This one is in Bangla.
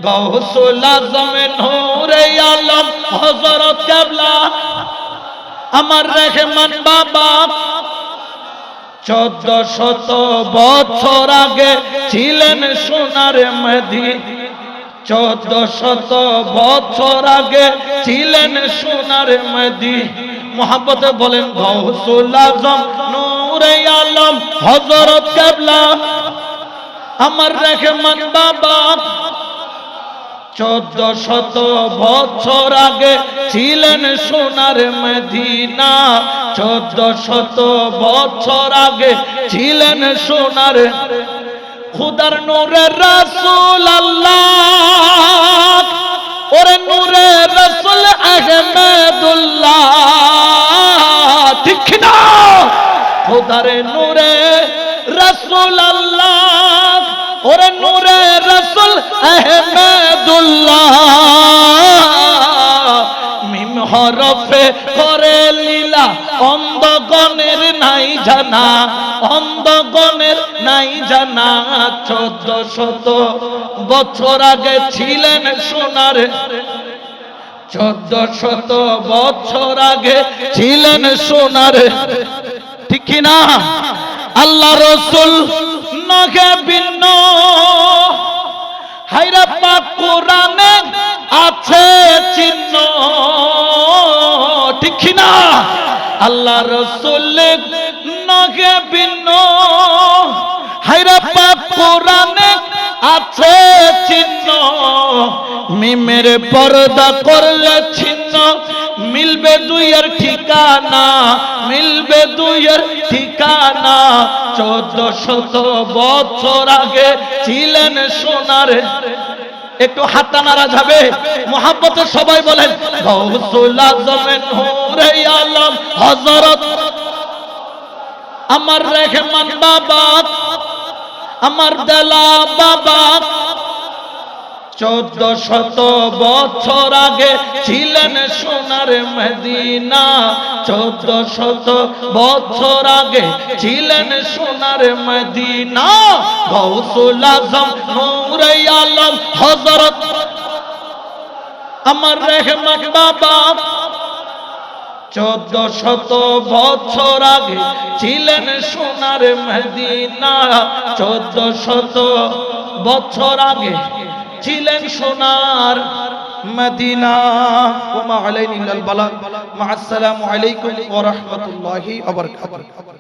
গাউসুল আজম নূরে আলম হযরত কেবলা আমার রহমান বাবা 1400 বছর আগে ছিলেন সোনার মদিনা 1400 বছর আগে ছিলেন সোনার মদিনা মোহাম্মতে বলেন গাউসুল আজম নূরে আলম হযরত কেবলা আমার রহমান বাবা 1400 বছর আগে ছিলেন সোনার মদিনা 1400 বছর আগে ছিলেন সোনার খুদার নূরে রাসূল আল্লাহ ওরে নূরে রাসূল আহমদুল্লাহ ঠিক না খুদার নূরে রাসূল আল্লাহ ওরে নূরে রাসূল আহমদুল্লাহ মিম হরফে করে লীলা অন্ধগণের নাই জানা অন্ধগণের নাই জানা 1400 বছর আগে ছিলেন সোনার 1400 বছর আগে ছিলেন সোনার ঠিক কি না আল্লাহ রাসূল নগে ভিন্ন হায়রে পাক কোরআনে আছে চিহ্ন ঠিক কি না আল্লাহ রাসূল নগে ভিন্ন হায়রে পাক কোরআনে আছে চিহ্ন মিমের পর্দা করলে ছিন্ন মিলবে দুইয়ের ঠিকানা মিলবে দুইয়ের ঠিকানা 1400 বছর আগে ছিলেন সোনার একটু হাতটা নাড়া যাবে মোহাম্মতে সবাই বলেন গাউসুল আজম নূরে আলম হযরত আমার রহমান বাবা আমার দেলা বাবা 1400 বছর আগে ছিলেন সোনার মদিনা 1400 বছর আগে ছিলেন সোনার মদিনা গাউসুল আজম নূরে আলম হযরত আমার রহমান বাবা 1400 বছর আগে ছিলেন সোনার মদিনা 1400 বছর আগে ছিলেন সোনার মদিনা ওয়া আলাইকুম ওয়া রাহমাতুল্লাহি ওয়া বারাকাতুহু।